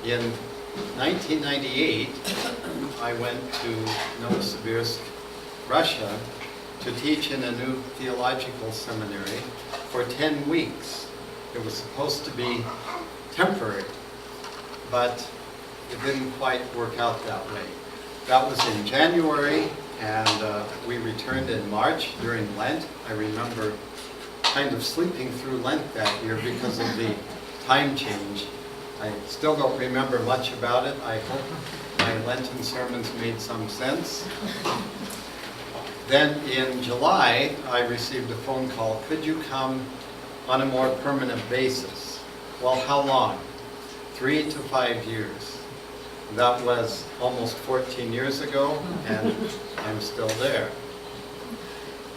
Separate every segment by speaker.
Speaker 1: In 1998, I went to Novosibirsk, Russia, to teach in a new theological seminary for 10 weeks. It was supposed to be temporary, but it didn't quite work out that way. That was in January, and we returned in March during Lent. I remember kind of sleeping through Lent that year because of the time change. I still don't remember much about it. I hope my Lenten sermons made some sense. Then in July, I received a phone call, could you come on a more permanent basis? Well, how long? 3 to 5 years. That was almost 14 years ago, and I'm still there.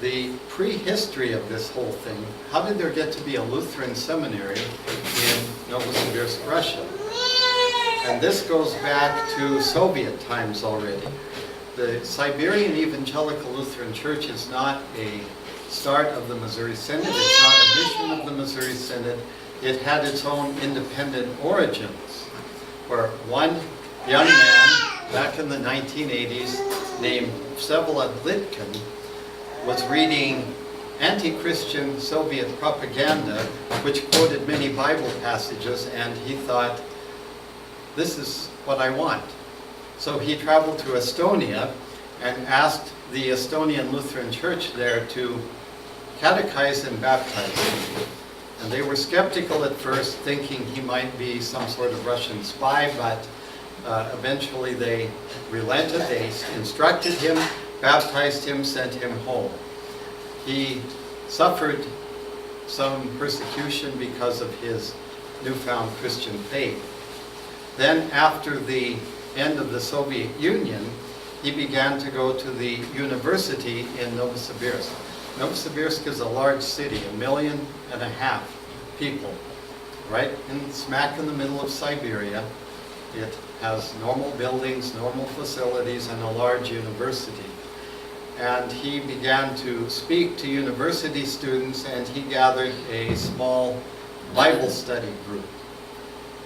Speaker 1: The prehistory of this whole thing, how did there get to be a Lutheran seminary in Novosibirsk, Russia? And this goes back to Soviet times already. The Siberian Evangelical Lutheran Church is not a start of the Missouri Synod. It's not a mission of the Missouri Synod. It had its own independent origins, where one young man back in the 1980s named Vsevolod Litkin was reading anti-Christian Soviet propaganda, which quoted many Bible passages, and he thought, this is what I want. So he traveled to Estonia and asked the Estonian Lutheran Church there to catechize and baptize him. And they were skeptical at first, thinking he might be some sort of Russian spy, but eventually they relented. They instructed him, baptized him, sent him home. He suffered some persecution because of his newfound Christian faith. Then after the end of the Soviet Union, he began to go to the university in Novosibirsk. Novosibirsk is a large city, 1.5 million people, right smack in the middle of Siberia. It has normal buildings, normal facilities, and a large university. And he began to speak to university students, and he gathered a small Bible study group.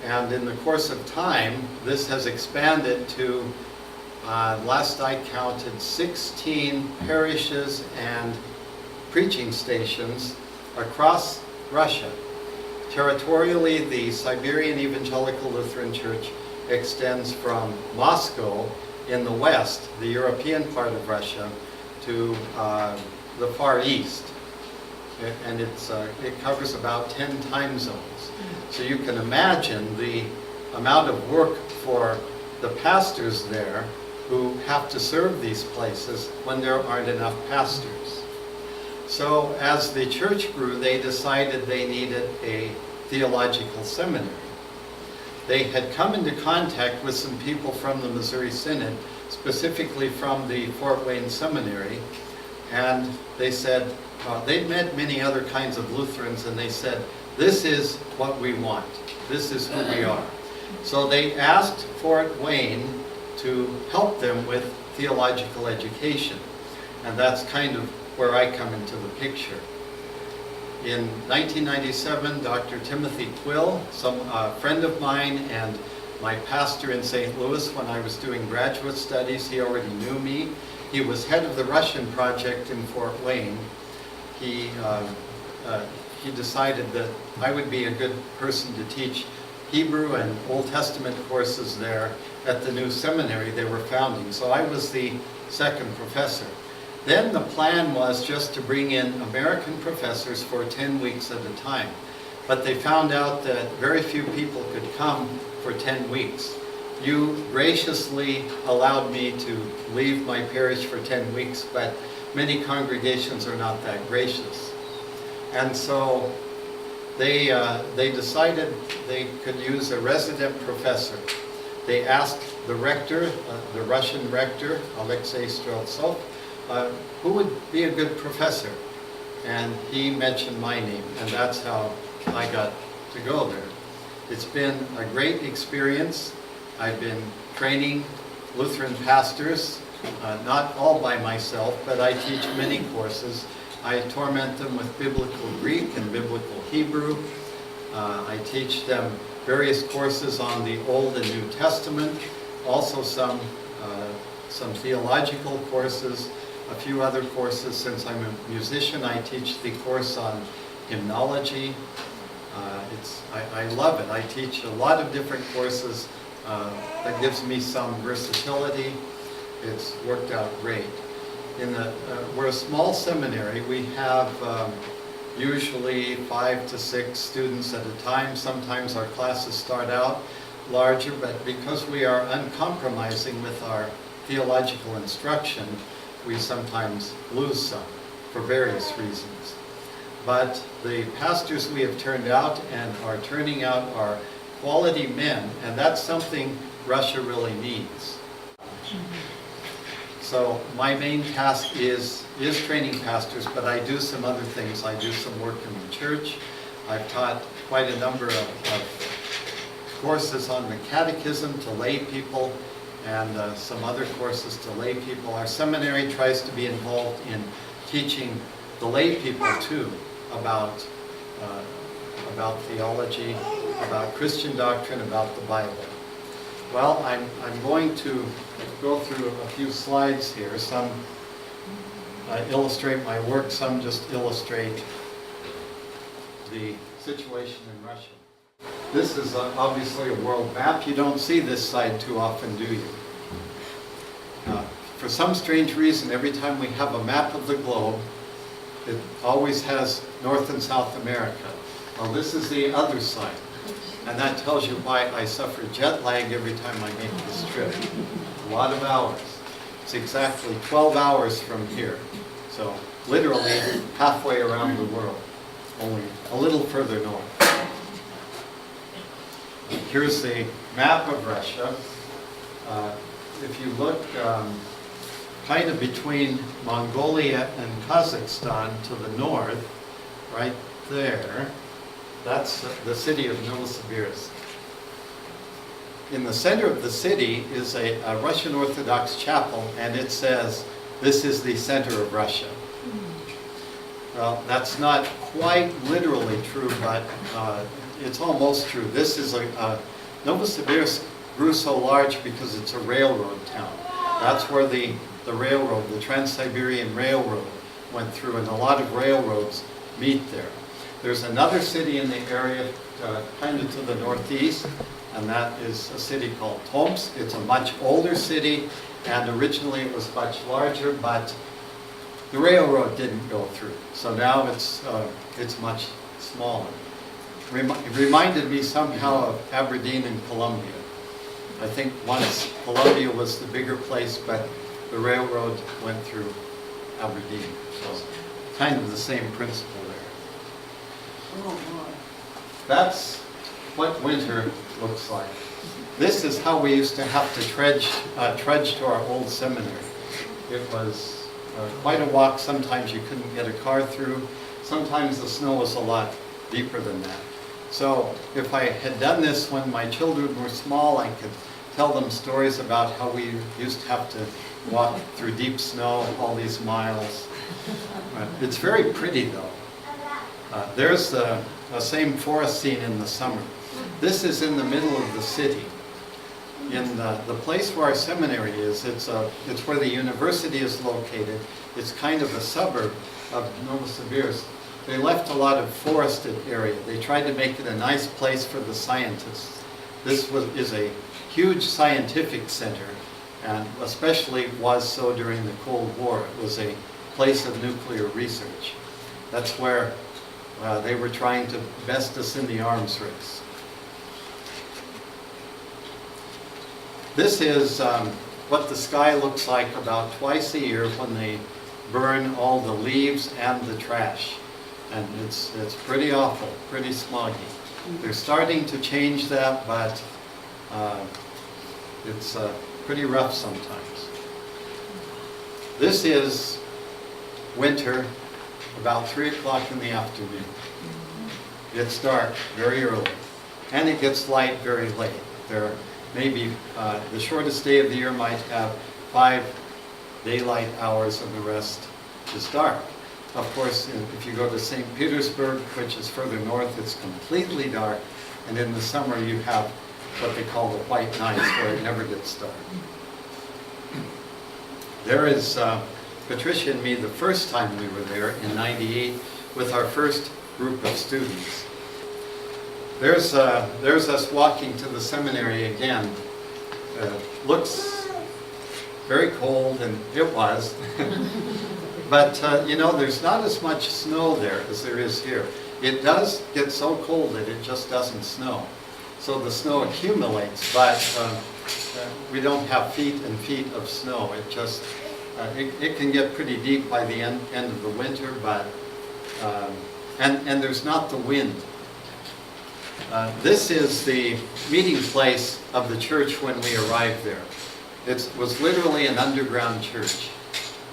Speaker 1: And in the course of time, this has expanded to, last I counted, 16 parishes and preaching stations across Russia. Territorially, the Siberian Evangelical Lutheran Church extends from Moscow in the west, the European part of Russia, to the Far East. And it covers about 10 time zones. So you can imagine the amount of work for the pastors there who have to serve these places when there aren't enough pastors. So as the church grew, they decided they needed a theological seminary. They had come into contact with some people from the Missouri Synod, specifically from the Fort Wayne Seminary, and they said, they'd met many other kinds of Lutherans, and they said, this is what we want. This is who we are. So they asked Fort Wayne to help them with theological education. And that's kind of where I come into the picture. In 1997, Dr. Timothy Quill, a friend of mine and my pastor in St. Louis when I was doing graduate studies, he already knew me. He was head of the Russian project in Fort Wayne. He decided that I would be a good person to teach Hebrew and Old Testament courses there at the new seminary they were founding. So I was the second professor. Then the plan was just to bring in American professors for 10 weeks at a time. But they found out that very few people could come for 10 weeks. You graciously allowed me to leave my parish for 10 weeks, but many congregations are not that gracious. And so they decided they could use a resident professor. They asked the rector, the Russian rector, Alexei Streltsov, who would be a good professor? And he mentioned my name, and that's how I got to go there. It's been a great experience. I've been training Lutheran pastors, not all by myself, but I teach many courses. I torment them with biblical Greek and biblical Hebrew. I teach them various courses on the Old and New Testament, also some theological courses, a few other courses. Since I'm a musician, I teach the course on hymnology. I love it. I teach a lot of different courses. That gives me some versatility. It's worked out great. We're a small seminary. We have usually 5 to 6 students at a time. Sometimes our classes start out larger, but because we are uncompromising with our theological instruction, we sometimes lose some for various reasons. But the pastors we have turned out and are turning out are quality men, and that's something Russia really needs. So my main task is training pastors, but I do some other things. I do some work in the church. I've taught quite a number of courses on the catechism to lay people, and some other courses to lay people. Our seminary tries to be involved in teaching the lay people too about theology, about Christian doctrine, about the Bible. Well, I'm going to go through a few slides here. Some illustrate my work, some just illustrate the situation in Russia. This is obviously a world map. You don't see this side too often, do you? For some strange reason, every time we have a map of the globe, it always has North and South America. Well, this is the other side. And that tells you why I suffer jet lag every time I make this trip. A lot of hours. It's exactly 12 hours from here. So literally halfway around the world, only a little further north. Here's the map of Russia. If you look kind of between Mongolia and Kazakhstan to the north, right there, that's the city of Novosibirsk. In the center of the city is a Russian Orthodox chapel, and it says, "This is the center of Russia." Well, that's not quite literally true, but it's almost true. This is Novosibirsk grew so large because it's a railroad town. That's where the railroad, the Trans-Siberian Railroad, went through, and a lot of railroads meet there. There's another city in the area kind of to the northeast, and that is a city called Tomsk. It's a much older city, and originally it was much larger, but the railroad didn't go through. So now it's much smaller. It reminded me somehow of Aberdeen in Colombia. I think once Colombia was the bigger place, but the railroad went through Aberdeen. So kind of the same principle there.
Speaker 2: Oh boy.
Speaker 1: That's what winter looks like. This is how we used to have to trudge to our old seminary. It was quite a walk. Sometimes you couldn't get a car through. Sometimes the snow was a lot deeper than that. So if I had done this when my children were small, I could tell them stories about how we used to have to walk through deep snow all these miles. It's very pretty though. There's the same forest scene in the summer. This is in the middle of the city. In the place where our seminary is, it's where the university is located. It's kind of a suburb of Novosibirsk. They left a lot of forested area. They tried to make it a nice place for the scientists. This is a huge scientific center, and especially was so during the Cold War. It was a place of nuclear research. That's where they were trying to best us in the arms race. This is what the sky looks like about twice a year when they burn all the leaves and the trash. And it's pretty awful, pretty smoggy. They're starting to change that, but it's pretty rough sometimes. This is winter, about 3 o'clock in the afternoon. It's dark very early, and it gets light very late. There maybe the shortest day of the year might have 5 daylight hours, and the rest is dark. Of course, if you go to St. Petersburg, which is further north, it's completely dark, And in the summer, you have what they call the white nights, where it never gets dark. There is Patricia and me the first time we were there in '98 with our first group of students. There's us walking to the seminary again. Looks very cold, and it was. But you know, there's not as much snow there as there is here. It does get so cold that it just doesn't snow. So the snow accumulates, but we don't have feet and feet of snow. It just, it can get pretty deep by the end of the winter, but, and there's not the wind. This is the meeting place of the church when we arrived there. It was literally an underground church.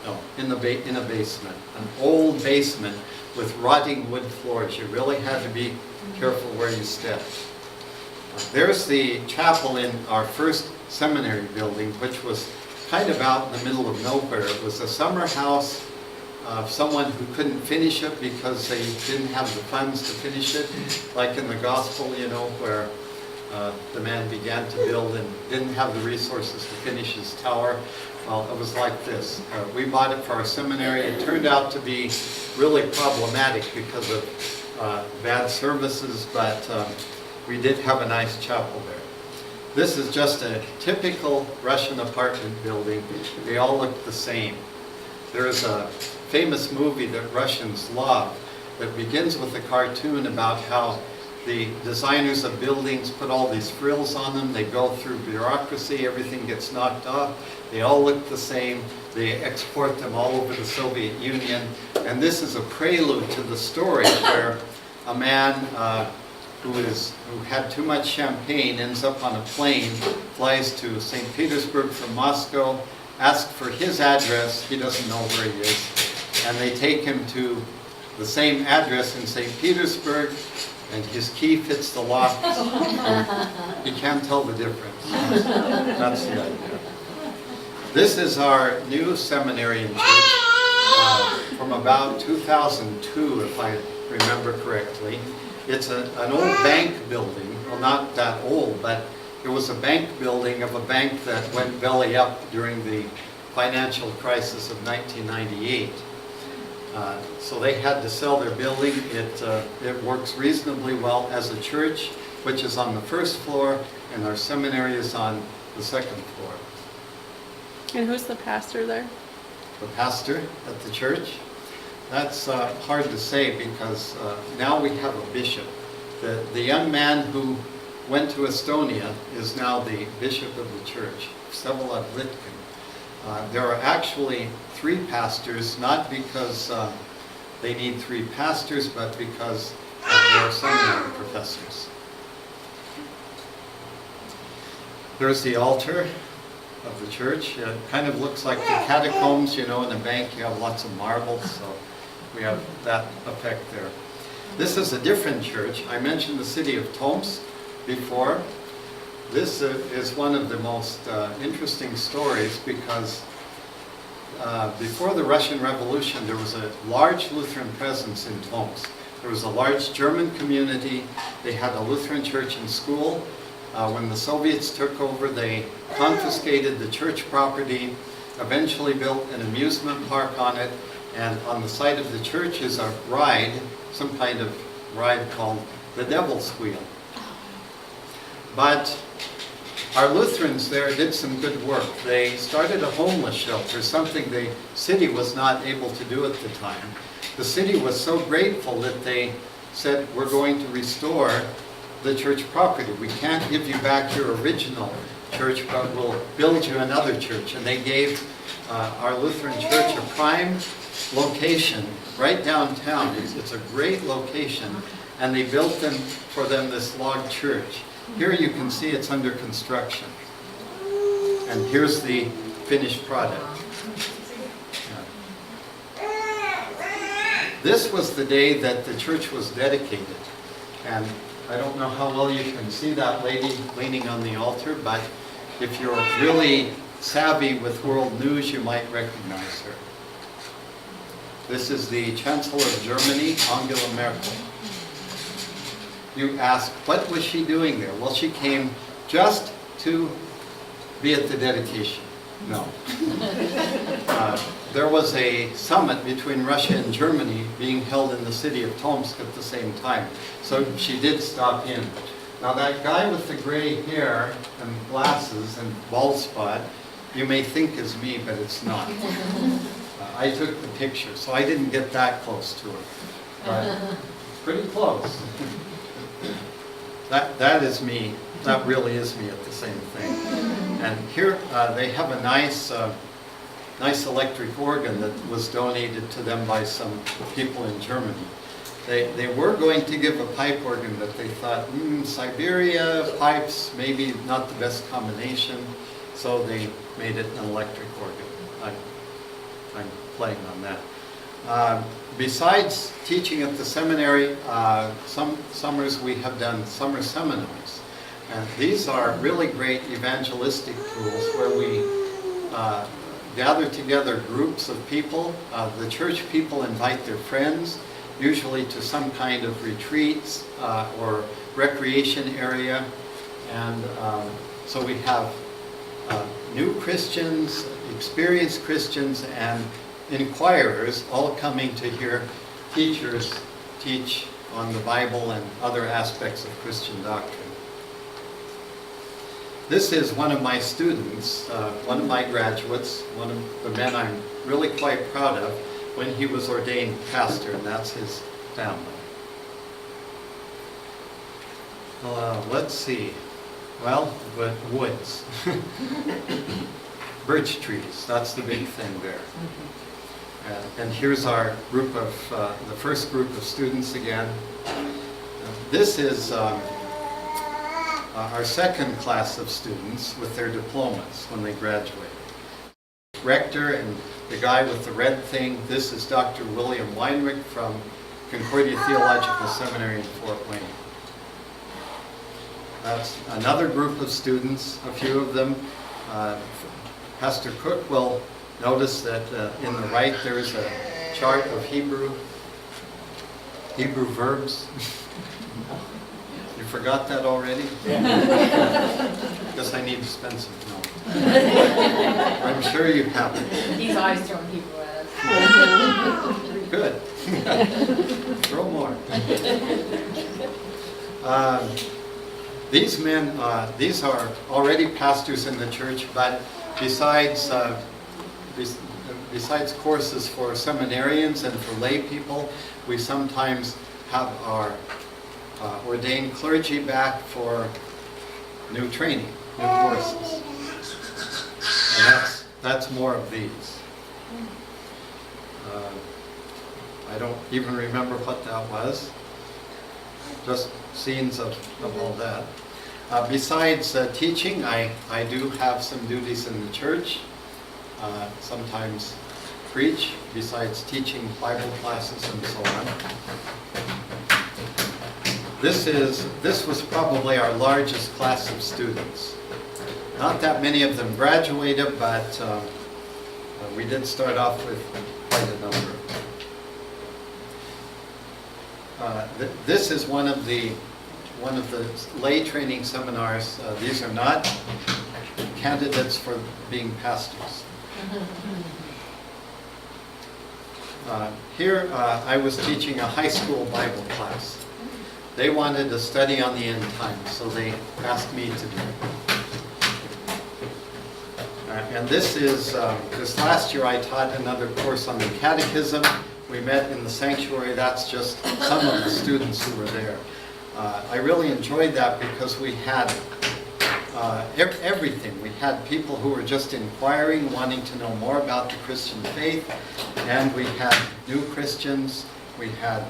Speaker 1: No, in a basement, an old basement with rotting wood floors. You really had to be careful where you stepped. There's the chapel in our first seminary building, which was kind of out in the middle of nowhere. It was a summer house of someone who couldn't finish it because they didn't have the funds to finish it, like in the gospel, you know, where the man began to build and didn't have the resources to finish his tower. Well, it was like this. We bought it for our seminary. It turned out to be really problematic because of bad services, but we did have a nice chapel there. This is just a typical Russian apartment building. They all look the same. There is a famous movie that Russians love that begins with a cartoon about how the designers of buildings put all these frills on them. They go through bureaucracy, everything gets knocked off. They all look the same. They export them all over the Soviet Union. And this is a prelude to the story where a man who had too much champagne ends up on a plane, flies to St. Petersburg from Moscow, asks for his address. He doesn't know where he is. And they take him to the same address in St. Petersburg, and his key fits the lock. He can't tell the difference. That's the idea. This is our new seminary in church from about 2002, if I remember correctly. It's an old bank building. Well, not that old, but it was a bank building of a bank that went belly up during the financial crisis of 1998. So they had to sell their building. It works reasonably well as a church, which is on the first floor, and our seminary is on the second floor.
Speaker 3: And who's the pastor there?
Speaker 1: The pastor at the church? That's hard to say because now we have a bishop. The young man who went to Estonia is now the bishop of the church, Vsevolod Litkin. There are actually 3 pastors, not because they need 3 pastors, but because they are seminary professors. There's the altar of the church. It kind of looks like the catacombs, you know, in a bank you have lots of marbles, so we have that effect there. This is a different church. I mentioned the city of Tomsk before. This is one of the most interesting stories because before the Russian Revolution there was a large Lutheran presence in Tomsk. There was a large German community. They had a Lutheran church and school. When the Soviets took over, they confiscated the church property, eventually built an amusement park on it, and on the site of the church is a ride, some kind of ride called the Devil's Wheel. But our Lutherans there did some good work. They started a homeless shelter, something the city was not able to do at the time. The city was so grateful that they said, we're going to restore the church property. We can't give you back your original church, but we'll build you another church. And they gave our Lutheran church a prime location right downtown. It's a great location. And they built for them this log church. Here you can see it's under construction. And here's the finished product. This was the day that the church was dedicated. And I don't know how well you can see that lady leaning on the altar, but if you're really savvy with world news, you might recognize her. This is the Chancellor of Germany, Angela Merkel. you ask, what was she doing there? Well, she came just to be at the dedication. No. There was a summit between Russia and Germany being held in the city of Tomsk at the same time. So she did stop in. Now that guy with the gray hair and glasses and bald spot, you may think is me, but it's not. I took the picture, so I didn't get that close to her. But pretty close. That is me. That really is me at the same thing. And here they have a nice electric organ that was donated to them by some people in Germany. They were going to give a pipe organ, but they thought, Siberia, pipes, maybe not the best combination, so they made it an electric organ. I'm playing on that. Besides teaching at the seminary, some summers we have done summer seminars. And these are really great evangelistic tools where we gather together groups of people. The church people invite their friends, usually to some kind of retreats or recreation area. And so we have new Christians, experienced Christians, and inquirers all coming to hear teachers teach on the Bible and other aspects of Christian doctrine. This is one of my students, one of my graduates, one of the men I'm really quite proud of when he was ordained pastor, and that's his family. Let's see. Well, woods. Birch trees, that's the big thing there. And here's our group of, the first group of students again. This is our second class of students with their diplomas when they graduate. Rector and the guy with the red thing, this is Dr. William Weinrich from Concordia Theological Seminary in Fort Wayne. That's another group of students, a few of them. Pastor Cook will notice that in the right there is a chart of Hebrew verbs. You forgot that already? Guess I need to spend some time. I'm sure you haven't.
Speaker 2: He's always throwing Hebrew at us.
Speaker 1: Good. Throw more. These men, these are already pastors in the church, but besides courses for seminarians and for lay people, we sometimes have our ordained clergy back for new training, new courses. And that's more of these. I don't even remember what that was. Just scenes of all that. Besides teaching, I do have some duties in the church. Sometimes preach, besides teaching Bible classes and so on. This was probably our largest class of students. Not that many of them graduated, but we did start off with quite a number. This is one of the lay training seminars. These are not candidates for being pastors. Here I was teaching a high school Bible class. They wanted a study on the end times, so they asked me to do it. And this is, this last year I taught another course on the catechism. We met in the sanctuary. That's just some of the students who were there. I really enjoyed that because we had everything. We had people who were just inquiring, wanting to know more about the Christian faith, and we had new Christians. We had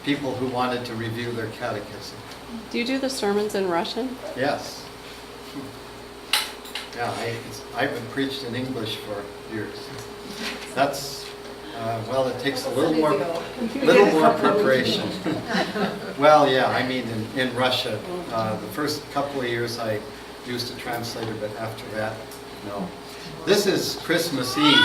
Speaker 1: people who wanted to review their catechism.
Speaker 3: Do you do the sermons in Russian?
Speaker 1: Yes. Yeah, I haven't preached in English for years. That's, well, it takes a little more preparation. Well, yeah, I mean, in Russia, the first couple of years I used a translator, but after that, no. This is Christmas Eve.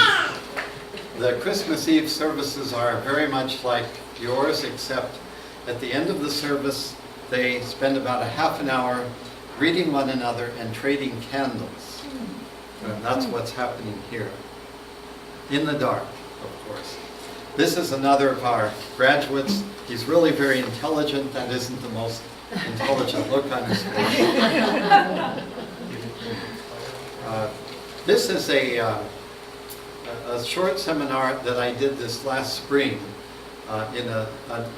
Speaker 1: The Christmas Eve services are very much like yours, except at the end of the service, they spend about a half an hour greeting one another and trading candles. And that's what's happening here. In the dark, of course. This is another of our graduates. He's really very intelligent. That isn't the most intelligent look on his face. This is a short seminar that I did this last spring in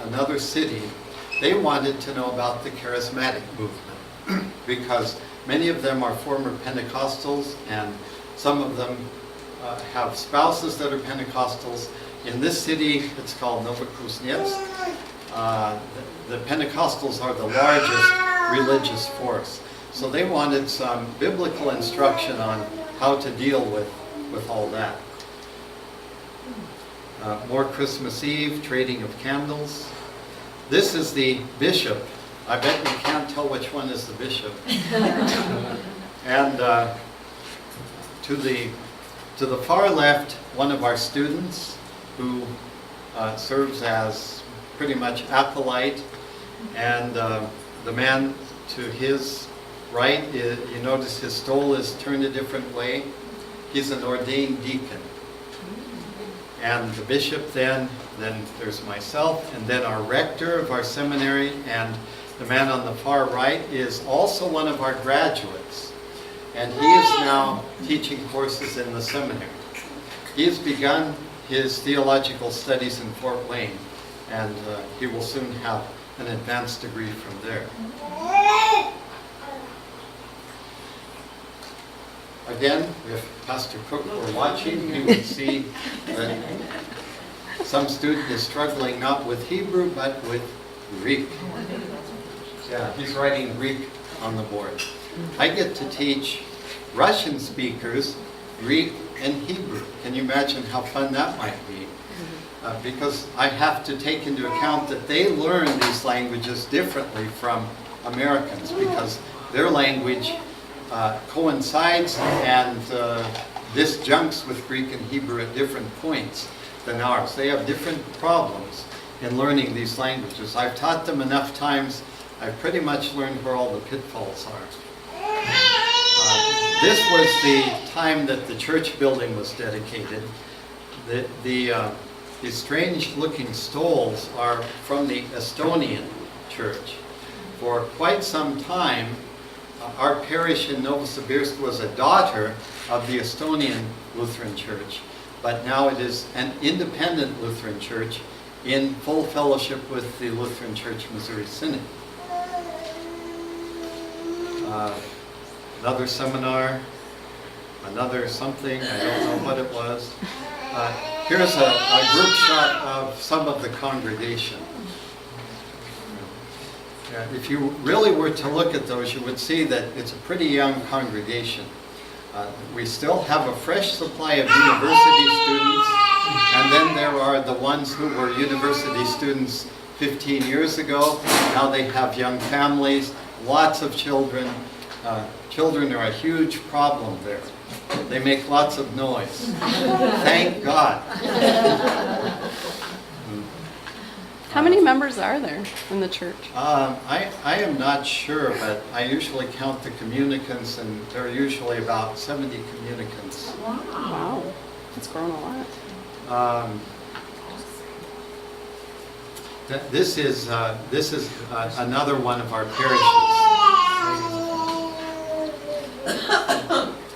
Speaker 1: another city. They wanted to know about the charismatic movement because many of them are former Pentecostals and some of them have spouses that are Pentecostals. In this city, it's called Novokuznetsk. The Pentecostals are the largest religious force. So they wanted some biblical instruction on how to deal with all that. More Christmas Eve, trading of candles. This is the bishop. I bet you can't tell which one is the bishop. And to the far left, one of our students who serves as pretty much acolyte, and the man to his right, you notice his stole is turned a different way. He's an ordained deacon. And the bishop then there's myself, and then our rector of our seminary, and the man on the far right is also one of our graduates. And he is now teaching courses in the seminary. He has begun his theological studies in Fort Wayne, and he will soon have an advanced degree from there. Again, if Pastor Cook were watching, he would see that some student is struggling not with Hebrew, but with Greek. Yeah, he's writing Greek on the board. I get to teach Russian speakers Greek and Hebrew. Can you imagine how fun that might be? Because I have to take into account that they learn these languages differently from Americans, because their language coincides and disjuncts with Greek and Hebrew at different points than ours. They have different problems in learning these languages. I've taught them enough times, I've pretty much learned where all the pitfalls are. This was the time that the church building was dedicated. These strange-looking stoles are from the Estonian church. For quite some time, our parish in Novosibirsk was a daughter of the Estonian Lutheran Church, but now it is an independent Lutheran church in full fellowship with the Lutheran Church Missouri Synod. Another seminar, another something, I don't know what it was. Here's a group shot of some of the congregation. If you really were to look at those, you would see that it's a pretty young congregation. We still have a fresh supply of university students, and then there are the ones who were university students 15 years ago. Now they have young families, lots of children. Children are a huge problem there. They make lots of noise. Thank God.
Speaker 3: How many members are there in the church?
Speaker 1: I am not sure, but I usually count the communicants, and there are usually about 70 communicants.
Speaker 3: Wow, it's grown a lot.
Speaker 1: This is another one of our parishes.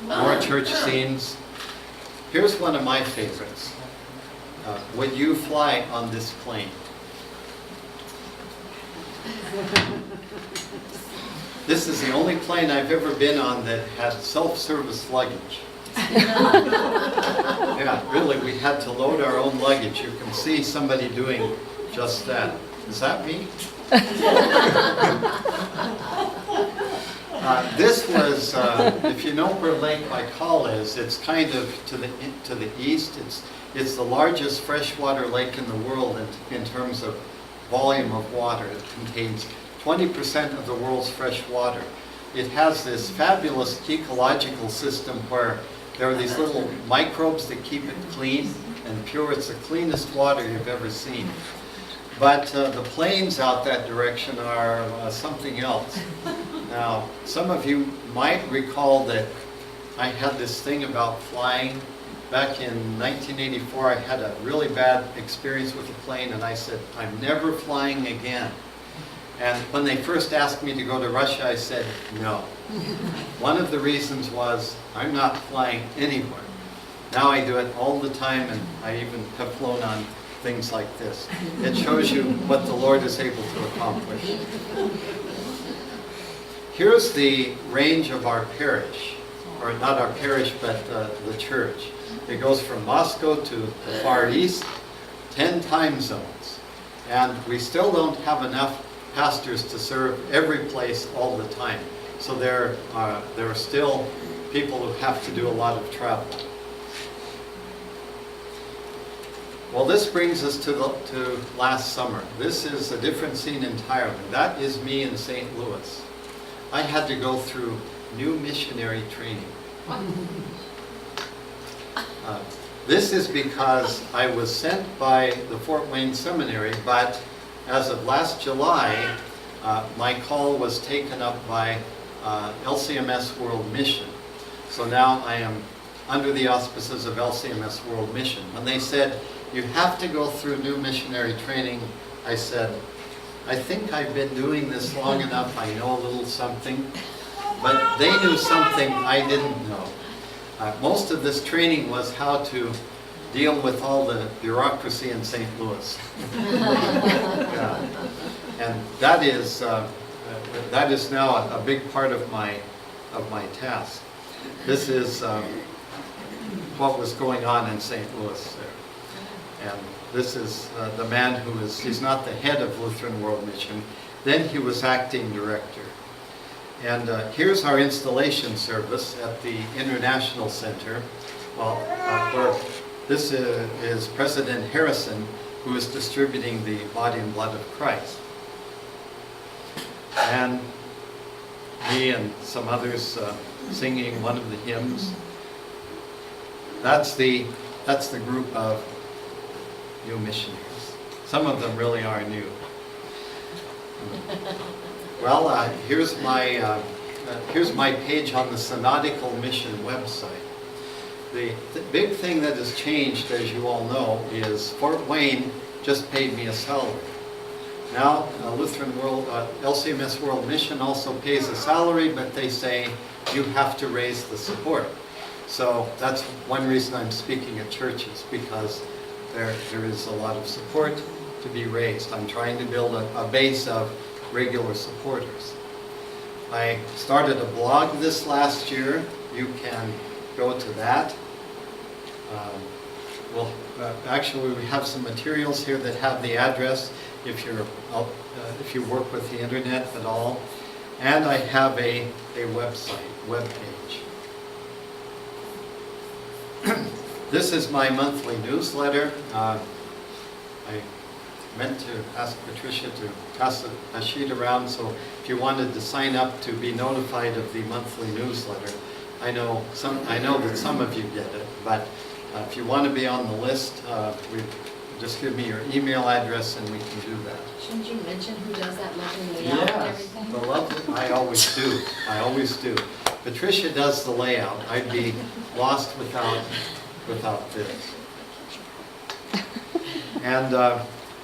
Speaker 1: More church scenes. Here's one of my favorites. Would you fly on this plane? This is the only plane I've ever been on that had self-service luggage. Yeah, really, we had to load our own luggage. You can see somebody doing just that. Is that me? This was, if you know where Lake Baikal is, it's kind of to the east. It's the largest freshwater lake in the world in terms of volume of water. It contains 20% of the world's fresh water. It has this fabulous ecological system where there are these little microbes that keep it clean and pure. It's the cleanest water you've ever seen. But the planes out that direction are something else. Now, some of you might recall that I had this thing about flying. Back in 1984, I had a really bad experience with a plane, and I said, I'm never flying again. And when they first asked me to go to Russia, I said, no. One of the reasons was, I'm not flying anywhere. Now I do it all the time, and I even have flown on things like this. It shows you what the Lord is able to accomplish. Here's the range of our parish, or not our parish, but the church. It goes from Moscow to the Far East, 10 time zones. And we still don't have enough pastors to serve every place all the time. So there are still people who have to do a lot of travel. Well, this brings us to last summer. This is a different scene entirely. That is me in St. Louis. I had to go through new missionary training. This is because I was sent by the Fort Wayne Seminary, but as of last July, my call was taken up by LCMS World Mission. So now I am under the auspices of LCMS World Mission. When they said, you have to go through new missionary training, I said, I think I've been doing this long enough, I know a little something. But they knew something I didn't know. Most of this training was how to deal with all the bureaucracy in St. Louis. Yeah. And that is now a big part of my task. This is what was going on in St. Louis there. And this is the man who is, he's not the head of Lutheran World Mission, then he was acting director. And here's our installation service at the International Center. Well, where this is President Harrison, who is distributing the body and blood of Christ. And me and some others singing one of the hymns. That's the group of new missionaries. Some of them really are new. Well, here's my page on the Synodical Mission website. The big thing that has changed, as you all know, is Fort Wayne just paid me a salary. Now, Lutheran World, LCMS World Mission also pays a salary, but they say you have to raise the support. So that's one reason I'm speaking at churches, because there is a lot of support to be raised. I'm trying to build a base of regular supporters. I started a blog this last year. You can go to that. Actually, we have some materials here that have the address if you work with the internet at all. And I have a web page. This is my monthly newsletter. I meant to ask Patricia to pass a sheet around, so if you wanted to sign up to be notified of the monthly newsletter, I know that some of you get it, but if you want to be on the list, just give me your email address and we can do that.
Speaker 2: Shouldn't you mention who does that lovely layout and
Speaker 1: Yes,
Speaker 2: everything?
Speaker 1: the lovely, I always do. I always do. Patricia does the layout. I'd be lost without this. And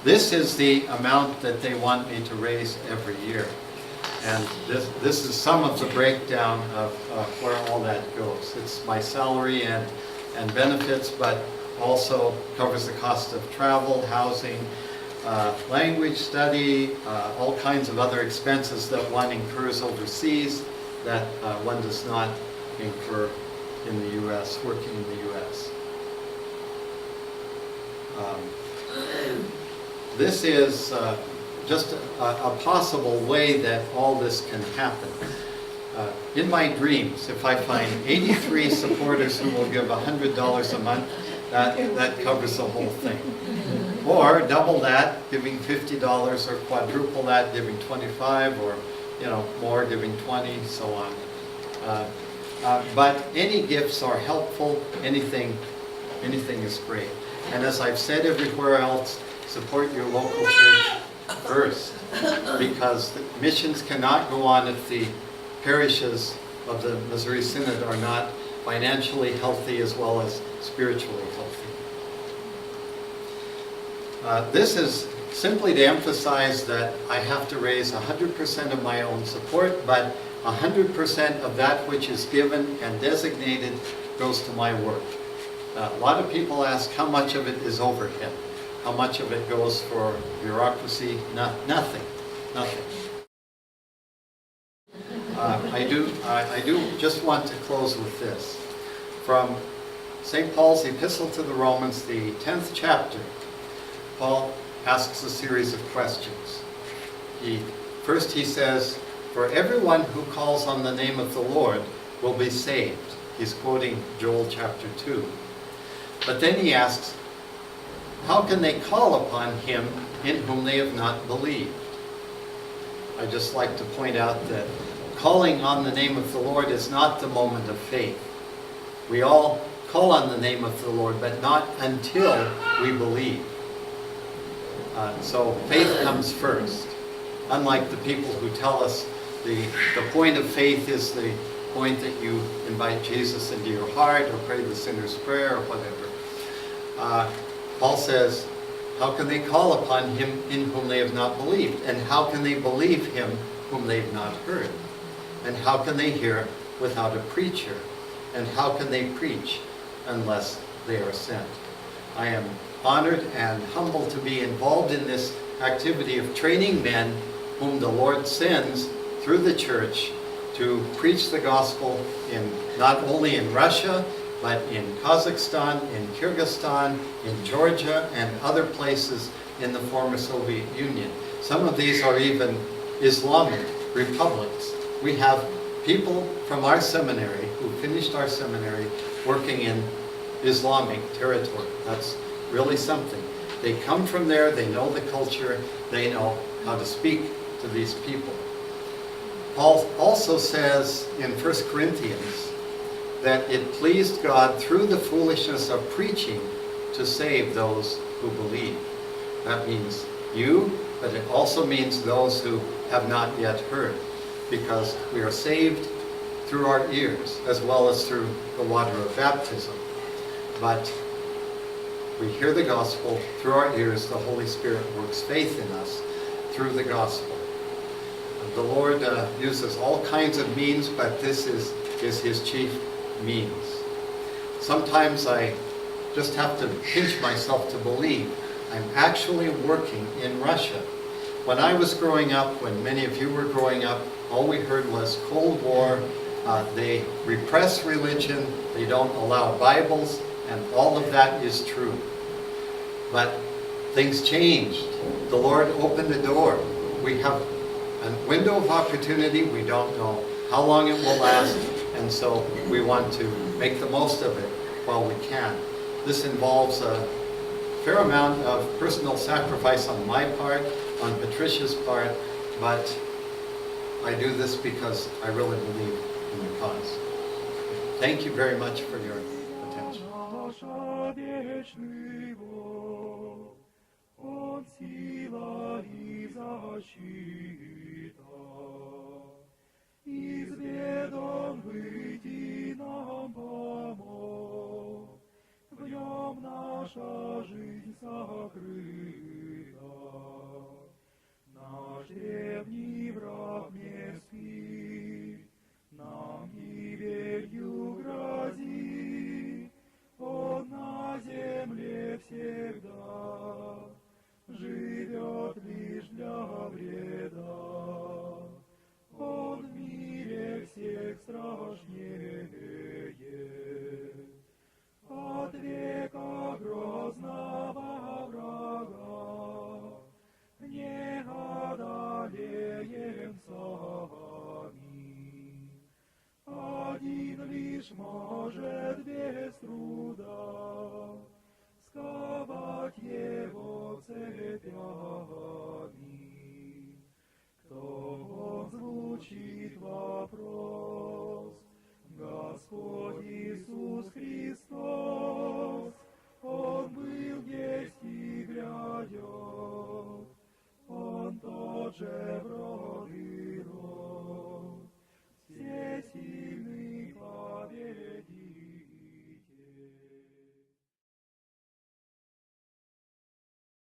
Speaker 1: this is the amount that they want me to raise every year. And this is some of the breakdown of where all that goes. It's my salary and benefits, but also covers the cost of travel, housing, language study, all kinds of other expenses that one incurs overseas that one does not incur in the U.S., working in the U.S. This is just a possible way that all this can happen. In my dreams, if I find 83 supporters who will give $100 a month, that covers the whole thing. Or double that, giving $50, or quadruple that, giving 25, or more, giving 20, so on. But any gifts are helpful. Anything is great. And as I've said everywhere else, support your local church first, because the missions cannot go on if the parishes of the Missouri Synod are not financially healthy as well as spiritually healthy. This is simply to emphasize that I have to raise 100% of my own support, but 100% of that which is given and designated goes to my work. A lot of people ask how much of it is overhead, how much of it goes for bureaucracy. Nothing. I do just want to close with this. From St. Paul's Epistle to the Romans, the 10th chapter, Paul asks a series of questions. First he says, "For everyone who calls on the name of the Lord will be saved." He's quoting Joel chapter 2. But then he asks, how can they call upon him in whom they have not believed? I'd just like to point out that calling on the name of the Lord is not the moment of faith. We all call on the name of the Lord, but not until we believe. So faith comes first. Unlike the people who tell us the point of faith is the point that you invite Jesus into your heart or pray the sinner's prayer or whatever. Paul says, how can they call upon him in whom they have not believed? And how can they believe him whom they've not heard? And how can they hear without a preacher? And how can they preach unless they are sent? I am honored and humbled to be involved in this activity of training men whom the Lord sends through the church to preach the gospel not only in Russia, but in Kazakhstan, in Kyrgyzstan, in Georgia, and other places in the former Soviet Union. Some of these are even Islamic republics. We have people from our seminary who finished our seminary working in Islamic territory. That's really something. They come from there, they know the culture, they know how to speak to these people. Paul also says in 1 Corinthians that it pleased God through the foolishness of preaching to save those who believe. That means you, but it also means those who have not yet heard, because we are saved through our ears as well as through the water of baptism. But we hear the gospel through our ears. The Holy Spirit works faith in us through the gospel. The Lord uses all kinds of means, but this is his chief means. Sometimes I just have to pinch myself to believe I'm actually working in Russia. When I was growing up, when many of you were growing up, all we heard was Cold War. They repress religion, they don't allow Bibles, and all of that is true. But things changed. The Lord opened a door. We have a window of opportunity. We don't know how long it will last, and so we want to make the most of it while we can. This involves a fair amount of personal sacrifice on my part, on Patricia's part, but I do this because I really believe in the cause. Thank you very much for your attention.
Speaker 4: Наша жизнь сокрыта, наш древний враг не спит, нам гибелью грозит, он на земле всегда живет лишь для вреда, он в мире всех страшнее.